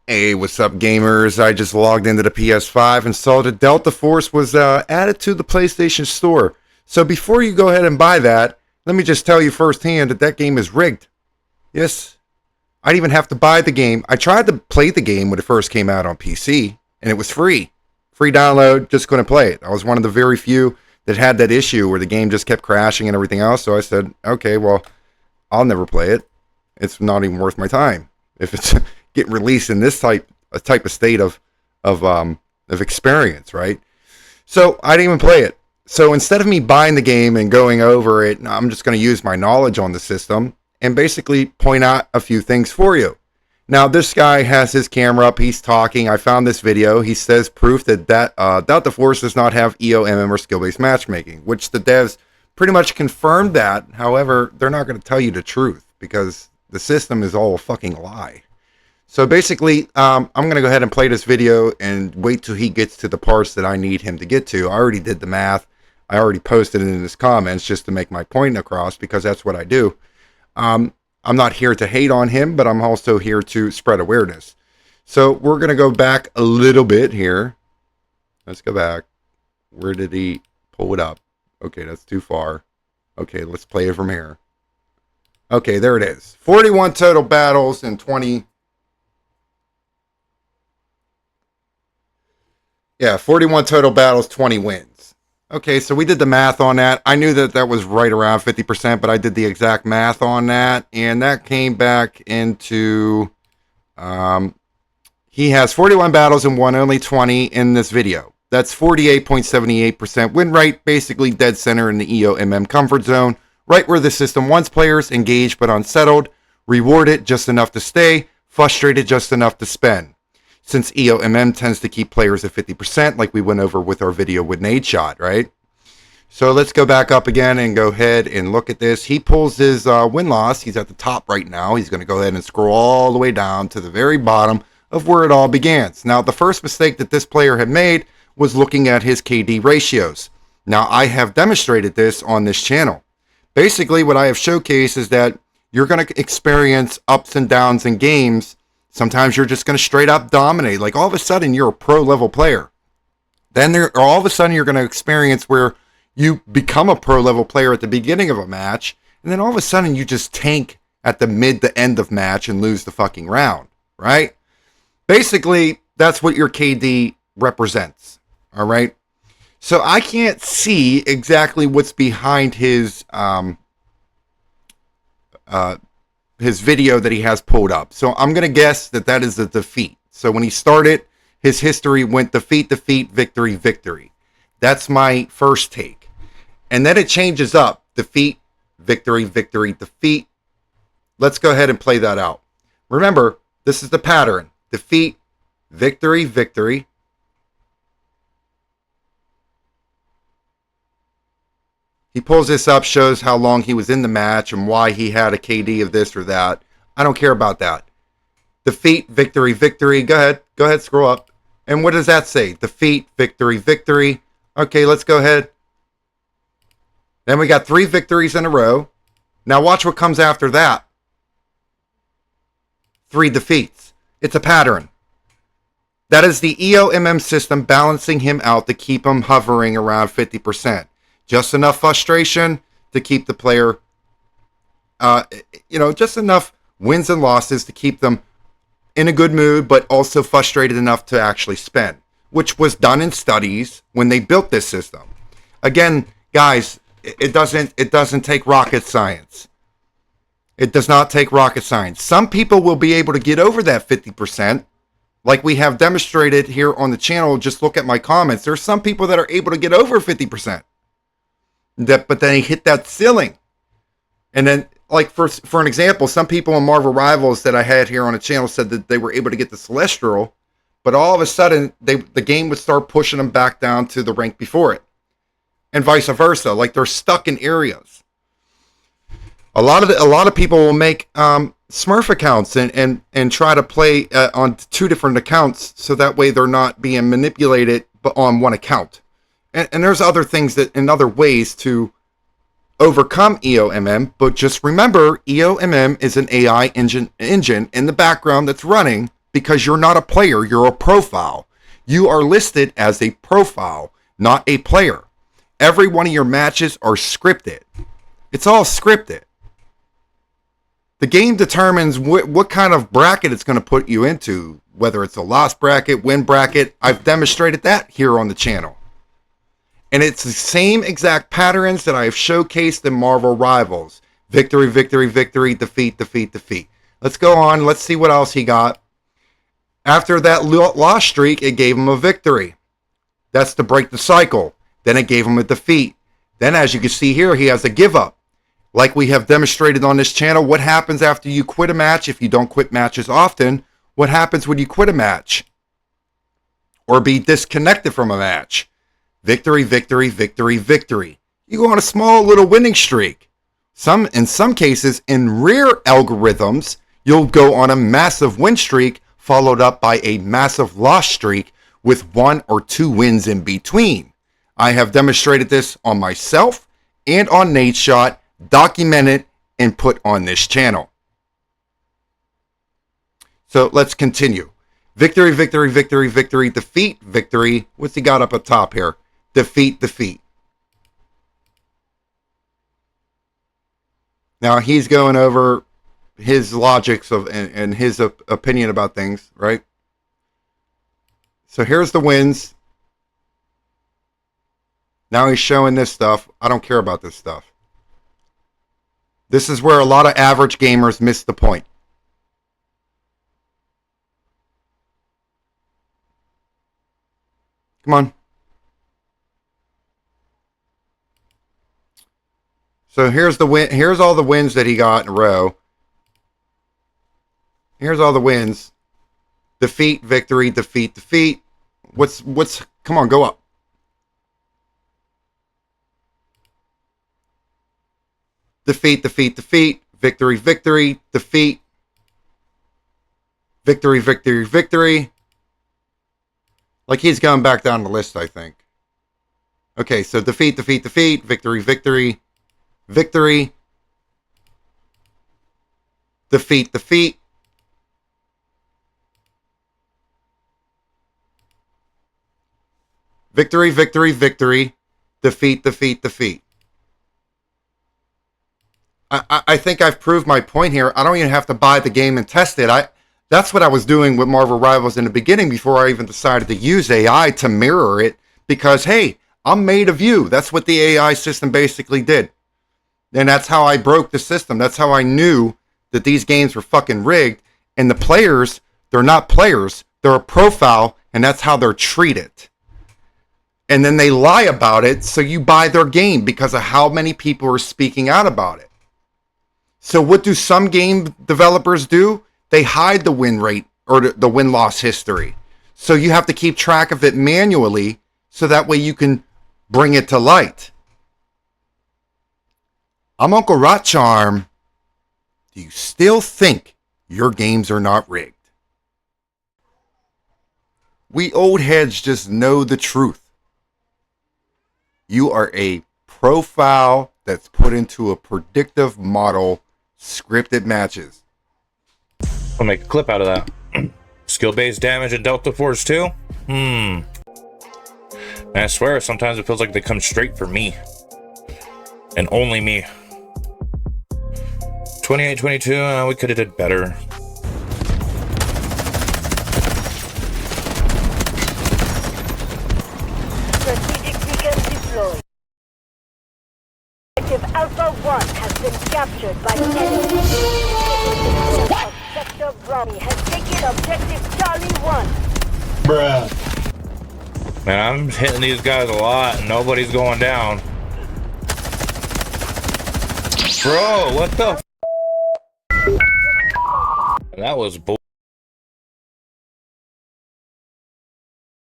Hey, what's up, gamers? I just logged into the PS5 and saw that Delta Force was added to the PlayStation Store. So before you go ahead and buy that, let me just tell you firsthand that that game is rigged. Yes, I didn't even have to buy the game. I tried to play the game when it first came out on PC, and it was free. Free download, just couldn't play it. I was one of the very few that had that issue where the game just kept crashing and everything else. So I said, okay, well, I'll never play it. It's not even worth my time if it's getting released in this type of state of experience, right? So I didn't even play it. So instead of me buying the game and going over it, I'm just going to use my knowledge on the system and basically point out a few things for you. Now, this guy has his camera up. He's talking. I found this video. He says proof that Delta Force does not have EOMM or skill-based matchmaking, which the devs pretty much confirmed that. However, they're not going to tell you the truth because the system is all a fucking lie. So basically, I'm going to go ahead and play this video and wait till he gets to the parts that I need him to get to. I already did the math. I already posted it in his comments just to make my point across because that's what I do. I'm not here to hate on him, but I'm also here to spread awareness. So we're going to go back a little bit here. Let's go back. Where did he pull it up? Okay, that's too far. Okay, let's play it from here. Okay, there it is. 41 total battles and 20... Yeah, 41 total battles, 20 wins. Okay, so we did the math on that. I knew that that was right around 50%, but I did the exact math on that, and that came back into... he has 41 battles and won only 20 in this video. That's 48.78% win rate, basically dead center in the EOMM comfort zone, right where the system wants players engaged but unsettled, rewarded just enough to stay, frustrated just enough to spend. Since EOMM tends to keep players at 50%, like we went over with our video with Nade Shot, right? So let's go back up again and go ahead and look at this. He pulls his win-loss. He's at the top right now. He's going to go ahead and scroll all the way down to the very bottom of where it all begins. Now, the first mistake that this player had made was looking at his KD ratios. Now, I have demonstrated this on this channel. Basically, what I have showcased is that you're going to experience ups and downs in games. Sometimes you're just going to straight up dominate. Like all of a sudden you're a pro level player. Then all of a sudden you're going to experience where you become a pro level player at the beginning of a match. And then all of a sudden you just tank at the mid to end of match and lose the fucking round. Right? Basically, that's what your KD represents. All right. So I can't see exactly what's behind his video that he has pulled up. So I'm going to guess that that is a defeat. So when he started, his history went defeat, defeat, victory, victory. That's my first take. And then it changes up. Defeat, victory, victory, defeat. Let's go ahead and play that out. Remember, this is the pattern. Defeat, victory, victory. He pulls this up, shows how long he was in the match and why he had a KD of this or that. I don't care about that. Defeat, victory, victory. Go ahead. Go ahead, scroll up. And what does that say? Defeat, victory, victory. Okay, let's go ahead. Then we got 3 victories in a row. Now watch what comes after that. 3 defeats. It's a pattern. That is the EOMM system balancing him out to keep him hovering around 50%. Just enough frustration to keep the player, just enough wins and losses to keep them in a good mood, but also frustrated enough to actually spend, which was done in studies when they built this system. Again, guys, it doesn't take rocket science. It does not take rocket science. Some people will be able to get over that 50%, like we have demonstrated here on the channel. Just look at my comments. There's some people that are able to get over 50%. But then he hit that ceiling. And then, like for an example, some people in Marvel Rivals that I had here on the channel said that they were able to get the Celestial, but all of a sudden the game would start pushing them back down to the rank before it. And vice versa. Like they're stuck in areas. A lot of people will make Smurf accounts and try to play on 2 different accounts so that way they're not being manipulated but on one account. And there's other things and other ways to overcome EOMM, but just remember, EOMM is an AI engine in the background that's running because you're not a player, you're a profile. You are listed as a profile, not a player. Every one of your matches are scripted. It's all scripted. The game determines what kind of bracket it's going to put you into, whether it's a loss bracket, win bracket. I've demonstrated that here on the channel. And it's the same exact patterns that I've showcased in Marvel Rivals. Victory, victory, victory, defeat, defeat, defeat. Let's go on. Let's see what else he got. After that loss streak, it gave him a victory. That's to break the cycle. Then it gave him a defeat. Then, as you can see here, he has a give up. Like we have demonstrated on this channel, what happens after you quit a match if you don't quit matches often? What happens when you quit a match? Or be disconnected from a match? Victory, victory, victory, victory. You go on a small little winning streak. In some cases, in rare algorithms, you'll go on a massive win streak followed up by a massive loss streak with 1 or 2 wins in between. I have demonstrated this on myself and on Nadeshot, documented and put on this channel. So let's continue. Victory, victory, victory, victory, defeat, victory. What's he got up at top here? Defeat, defeat. Now he's going over his logics of and his opinion about things, right? So here's the wins. Now he's showing this stuff. I don't care about this stuff. This is where a lot of average gamers miss the point. Come on. So here's the win. Here's all the wins that he got in a row. Here's all the wins. Defeat, victory, defeat, defeat. Come on, go up. Defeat, defeat, defeat. Victory, victory, defeat. Victory, victory, victory. Like he's going back down the list, I think. Okay, so defeat, defeat, defeat. Victory, victory. Victory. Defeat, defeat. Victory, victory, victory. Defeat, defeat, defeat. I think I've proved my point here. I don't even have to buy the game and test it. That's what I was doing with Marvel Rivals in the beginning before I even decided to use AI to mirror it. Because, hey, I'm made of you. That's what the AI system basically did. And that's how I broke the system. That's how I knew that these games were fucking rigged. And the players, they're not players. They're a profile, and that's how they're treated. And then they lie about it, so you buy their game because of how many people are speaking out about it. So what do some game developers do? They hide the win rate or the win-loss history. So you have to keep track of it manually so that way you can bring it to light. I'm Uncle Rotcharm. Do you still think your games are not rigged? We old heads just know the truth. You are a profile that's put into a predictive model, scripted matches. I'll make a clip out of that. Skill-based damage in Delta Force 2? And I swear, sometimes it feels like they come straight for me. And only me. 28-22, we could have did better. Strategic beacon deployed. Objective Alpha 1 has been captured by the enemy. Sector Bravo has taken objective Charlie 1. Bruh. Man, I'm hitting these guys a lot and nobody's going down. Bro, what the f? That was bull.